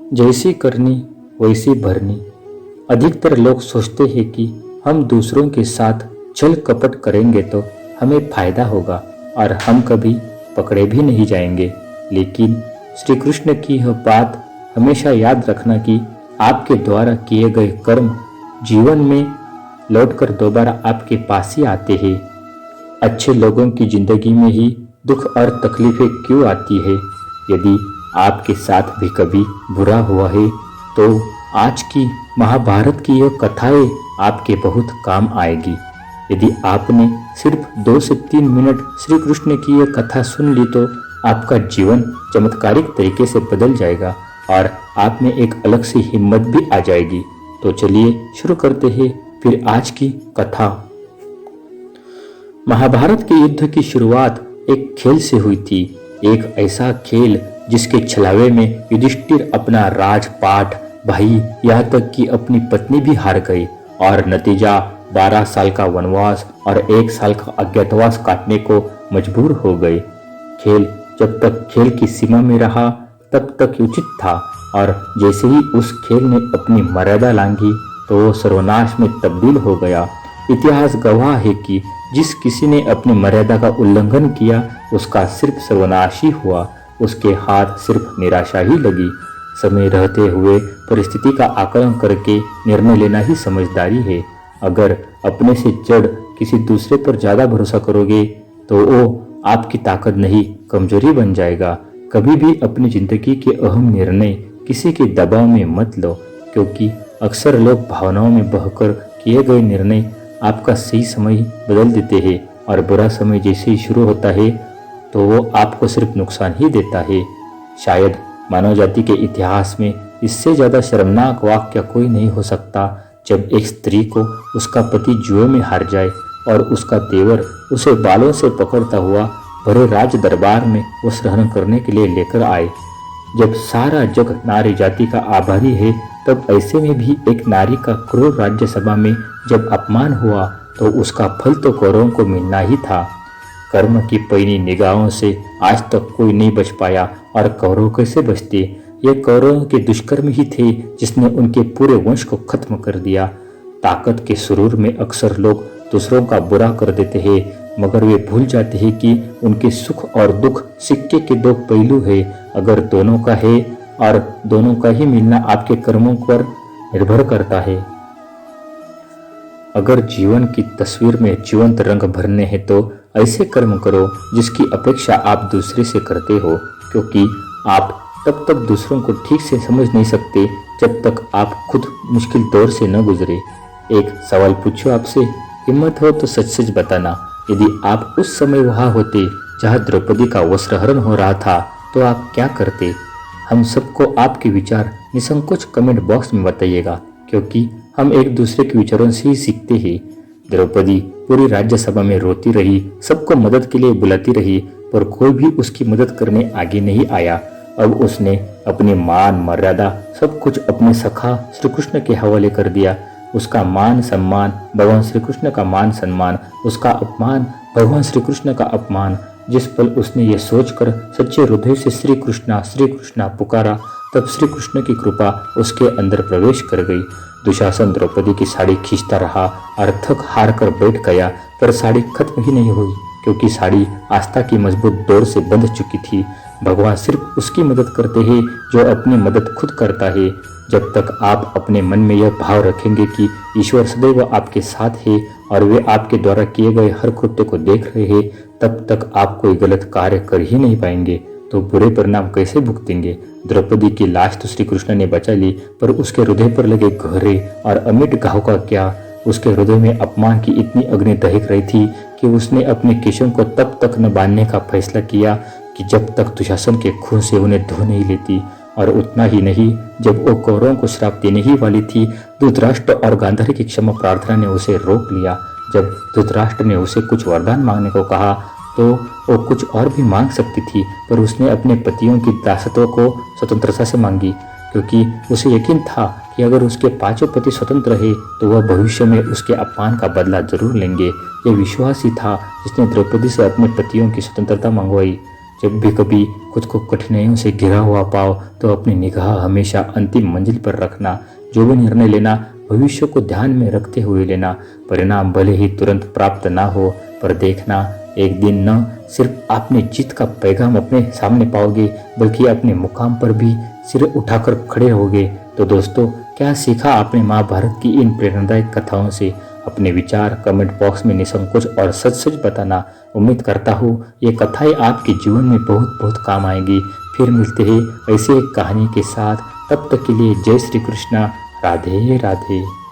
जैसी करनी वैसी भरनी। अधिकतर लोग सोचते हैं कि हम दूसरों के साथ छल कपट करेंगे तो हमें फायदा होगा और हम कभी पकड़े भी नहीं जाएंगे। लेकिन श्री कृष्ण की यह बात हमेशा याद रखना कि आपके द्वारा किए गए कर्म जीवन में लौटकर दोबारा आपके पास ही आते हैं। अच्छे लोगों की जिंदगी में ही दुख और तकलीफें क्यों आती है? यदि आपके साथ भी कभी बुरा हुआ है तो आज की महाभारत की यह कथाएं आपके बहुत काम आएगी। यदि आपने सिर्फ 2 से 3 मिनट श्री कृष्ण की यह कथा सुन ली तो आपका जीवन चमत्कारिक तरीके से बदल जाएगा और आप में एक अलग सी हिम्मत भी आ जाएगी। तो चलिए शुरू करते हैं फिर आज की कथा। महाभारत के युद्ध की शुरुआत एक खेल से हुई थी। एक ऐसा खेल जिसके छलावे में युधिष्ठिर अपना राजपाट, भाई, यहाँ तक कि अपनी पत्नी भी हार गई और नतीजा 12 साल का वनवास और 1 साल का अज्ञातवास काटने को मजबूर हो गए। खेल जब तक खेल की सीमा में रहा तब तक उचित था और जैसे ही उस खेल ने अपनी मर्यादा लांघी तो वो सर्वनाश में तब्दील हो गया। इतिहास गवाह है कि जिस किसी ने अपनी मर्यादा का उल्लंघन किया उसका सिर्फ सर्वनाश ही हुआ, उसके हाथ सिर्फ निराशा ही लगी। समय रहते हुए परिस्थिति का आकलन करके निर्णय लेना ही समझदारी है। अगर अपने से जड़ किसी दूसरे पर ज्यादा भरोसा करोगे तो वो आपकी ताकत नहीं कमजोरी बन जाएगा। कभी भी अपनी जिंदगी के अहम निर्णय किसी के दबाव में मत लो, क्योंकि अक्सर लोग भावनाओं में बहकर किए गए निर्णय आपका सही समय बदल देते हैं और बुरा समय जैसे ही शुरू होता है तो वो आपको सिर्फ नुकसान ही देता है। शायद मानव जाति के इतिहास में इससे ज्यादा शर्मनाक वाक्य कोई नहीं हो सकता जब एक स्त्री को उसका पति जुए में हार जाए और उसका देवर उसे बालों से पकड़ता हुआ भरे राज दरबार में वो सहन करने के लिए लेकर आए। जब सारा जग नारी जाति का आभारी है तब ऐसे में भी एक नारी का क्रूर राज्यसभा में जब अपमान हुआ तो उसका फल तो कौरवों को मिलना ही था। कर्म की पैनी निगाहों से आज तक कोई नहीं बच पाया और कौरव कैसे बचते? ये कौरवों के दुष्कर्म ही थे जिसने उनके पूरे वंश को खत्म कर दिया। ताकत के सुरूर में अक्सर लोग दूसरों का बुरा कर देते हैं मगर वे भूल जाते हैं कि उनके सुख और दुख सिक्के के 2 पहलू है। अगर दोनों का है और दोनों का ही मिलना आपके कर्मों पर निर्भर करता है। अगर जीवन की तस्वीर में जीवंत रंग भरने हैं तो ऐसे कर्म करो जिसकी अपेक्षा आप दूसरे से करते हो, क्योंकि आप तब तक दूसरों को ठीक से समझ नहीं सकते जब तक आप खुद मुश्किल दौर से न गुजरे। एक सवाल पूछो आपसे, हिम्मत हो तो सच सच बताना, यदि आप उस समय वहां होते जहां द्रौपदी का वस्त्रहरण हो रहा था तो आप क्या करते? हम सबको आपके विचार निसंकोच कमेंट बॉक्स में बताइएगा, क्योंकि हम एक दूसरे के विचारों से ही सीखते हैं। द्रौपदी पूरी राज्यसभा में रोती रही, सबको मदद के लिए बुलाती रही, पर कोई भी उसकी मदद करने आगे नहीं आया। अब उसने अपनी मान मर्यादा सब कुछ अपने सखा श्री कृष्ण के हवाले कर दिया। उसका मान सम्मान भगवान श्री कृष्ण का मान सम्मान, उसका अपमान भगवान श्री कृष्ण का अपमान। जिस पल उसने ये सोचकर सच्चे हृदय से श्री कृष्णा पुकारा तब श्री कृष्ण की कृपा उसके अंदर प्रवेश कर गई। दुशासन द्रौपदी की साड़ी खींचता रहा और थक हार कर बैठ गया, पर साड़ी खत्म ही नहीं हुई, क्योंकि साड़ी आस्था की मजबूत डोर से बंध चुकी थी। भगवान सिर्फ उसकी मदद करते हैं जो अपनी मदद खुद करता है। जब तक आप अपने मन में यह भाव रखेंगे कि ईश्वर सदैव आपके साथ है और वे आपके द्वारा किए गए हर कृत्य को देख रहे हैं, तब तक आप कोई गलत कार्य कर ही नहीं पाएंगे, तो बुरे परिणाम कैसे भुगतेंगे? द्रौपदी की लाश तो श्री कृष्ण ने बचा ली, पर उसके हृदय पर लगे गहरे और अमिट घाव का क्या? उसके हृदय में अपमान की इतनी अग्नि दहक रही थी कि उसने अपने केशों को तब तक न बांधने का फैसला किया कि जब तक दुशासन के खून से उन्हें धो नहीं लेती। और उतना ही नहीं, जब वो कौरवों को श्राप देने ही वाली थी, धृतराष्ट्र और गांधारी की क्षमा प्रार्थना ने उसे रोक लिया। जब धृतराष्ट्र ने उसे कुछ वरदान मांगने को कहा तो वो कुछ और भी मांग सकती थी, पर उसने अपने पतियों की दासत्व को स्वतंत्रता से मांगी, क्योंकि उसे यकीन था कि अगर उसके 5 पति स्वतंत्र रहे तो वह भविष्य में उसके अपमान का बदला जरूर लेंगे। यह विश्वास ही था जिसने द्रौपदी से अपने पतियों की स्वतंत्रता मंगवाई। जब भी कभी खुद को कठिनाइयों से घिरा हुआ पाओ तो अपनी निगाह हमेशा अंतिम मंजिल पर रखना। जो भी निर्णय लेना भविष्य को ध्यान में रखते हुए लेना। परिणाम भले ही तुरंत प्राप्त ना हो, पर देखना एक दिन न सिर्फ आपने जीत का पैगाम अपने सामने पाओगे, बल्कि अपने मुकाम पर भी सिर उठाकर खड़े होगे। तो दोस्तों, क्या सीखा आपने महाभारत की इन प्रेरणादायक कथाओं से? अपने विचार कमेंट बॉक्स में निसंकोच और सच सच बताना। उम्मीद करता हूँ ये कथाएं आपके जीवन में बहुत बहुत काम आएंगी। फिर मिलते हैं ऐसे एक कहानी के साथ। तब तक के लिए जय श्री कृष्णा। राधे राधे।